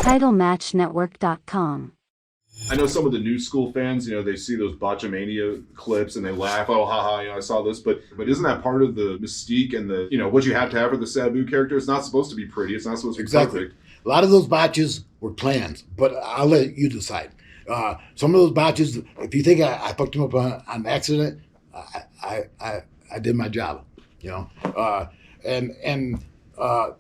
TitleMatchNetwork.com. I know some of the new school fans, they see those Botchamania clips and they laugh, oh, haha, I saw this. But isn't that part of the mystique and the, what you have to have for the Sabu character? It's not supposed to be pretty. It's not supposed to be perfect. A lot of those botches were planned, but I'll let you decide. Some of those botches, if you think I fucked them up on accident, I did my job, and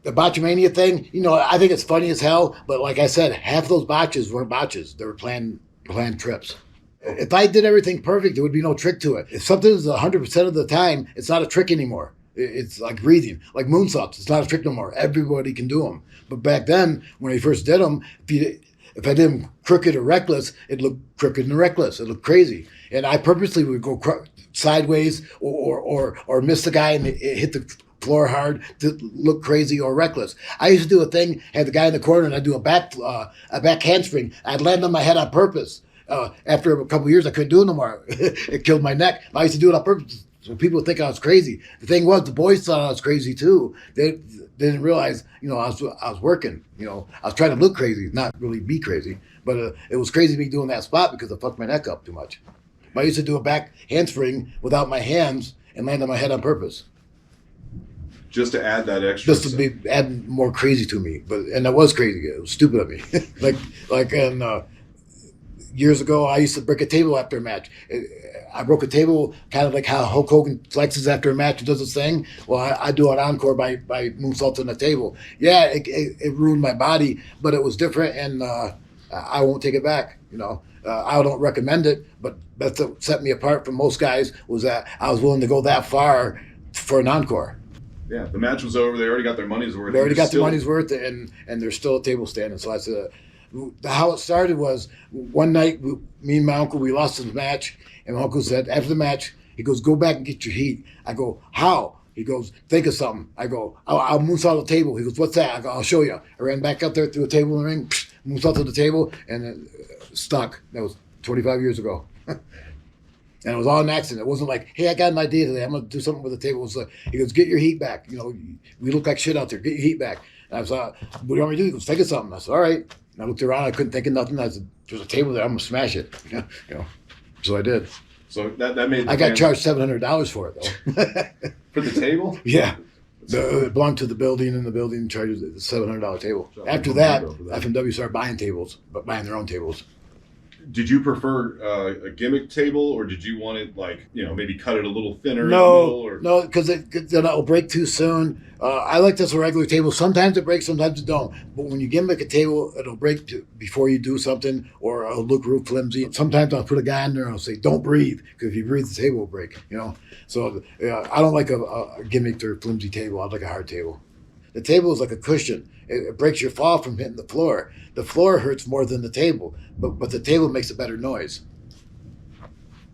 the Botchamania thing, I think it's funny as hell, but like I said, half those botches weren't botches. They were planned trips. If I did everything perfect, there would be no trick to it. If something's 100% of the time, it's not a trick anymore. It's like breathing, like moonsaults. It's not a trick no more. Everybody can do them. But back then, when I first did them, if I did them crooked or reckless, it looked crooked and reckless. It looked crazy. And I purposely would go sideways or miss the guy and hit the floor hard to look crazy or reckless. I used to do a thing, had the guy in the corner, and I'd do a back handspring. I'd land on my head on purpose. After a couple of years, I couldn't do it no more. It killed my neck. I used to do it on purpose so people would think I was crazy. The thing was, the boys thought I was crazy too. They didn't realize, I was working. I was trying to look crazy, not really be crazy. But it was crazy me doing that spot because I fucked my neck up too much. I used to do a back handspring without my hands and land on my head on purpose. Just to add that extra. Just to add more crazy to me, and that was crazy. It was stupid of me. Years ago, I used to break a table after a match. I broke a table kind of like how Hulk Hogan flexes after a match and does his thing. Well, I do an encore by moonsaulting the table. Yeah, it ruined my body, but it was different, and I won't take it back. I don't recommend it, but that's what set me apart from most guys was that I was willing to go that far for an encore. Yeah, the match was over. They already got their money's worth. They already got their money's worth, and there's still a table standing. So I said, how it started was one night, me and my uncle, we lost the match, and my uncle said, after the match, he goes, go back and get your heat. I go, how? He goes, think of something. I go, I'll moonsault the table. He goes, what's that? I go, I'll show you. I ran back up there through a table in the ring, moonsault to the table, and it stuck. That was 25 years ago. And it was all an accident. It wasn't like, hey, I got an idea today. I'm going to do something with the table. It was like, he goes, get your heat back. We look like shit out there. Get your heat back. And I thought, what do you want me to do? He goes, think of something. I said, all right. And I looked around. I couldn't think of nothing. I said, there's a table there. I'm going to smash it. So I did. So that made I got charged $700 for it, though. For the table? Yeah. It belonged to the building, and the building charges a $700 table. After that, FMW started buying tables, but buying their own tables. Did you prefer a gimmick table, or did you want it maybe cut it a little thinner? No, because then it'll break too soon. I like this a regular table. Sometimes it breaks, sometimes it don't. But when you gimmick a table, it'll break before you do something, or it'll look real flimsy. Sometimes I'll put a guy in there and I'll say, "Don't breathe," because if you breathe, the table will break. So I don't like a gimmicked or flimsy table. I like a hard table. The table is like a cushion. It breaks your fall from hitting the floor. The floor hurts more than the table, but the table makes a better noise.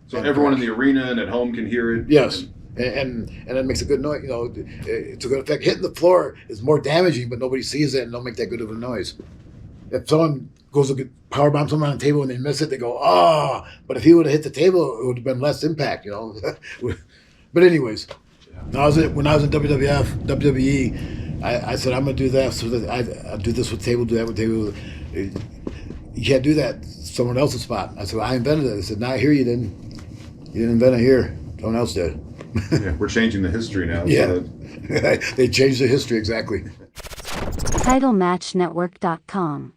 So everyone in the arena and at home can hear it? Yes, and it makes a good noise. It's a good effect. Hitting the floor is more damaging, but nobody sees it and don't make that good of a noise. If someone goes to power bomb someone on the table and they miss it, they go, oh. But if he would have hit the table, it would have been less impact, But anyways, when I was in WWE, I said, I'm going to do that. So that I do this with table, do that with table. You can't do that. Someone else's spot. I said, I invented it. I said, not here you didn't. You didn't invent it here. Someone else did. Yeah, we're changing the history now. Yeah. So they changed the history, exactly. TitleMatchNetwork.com.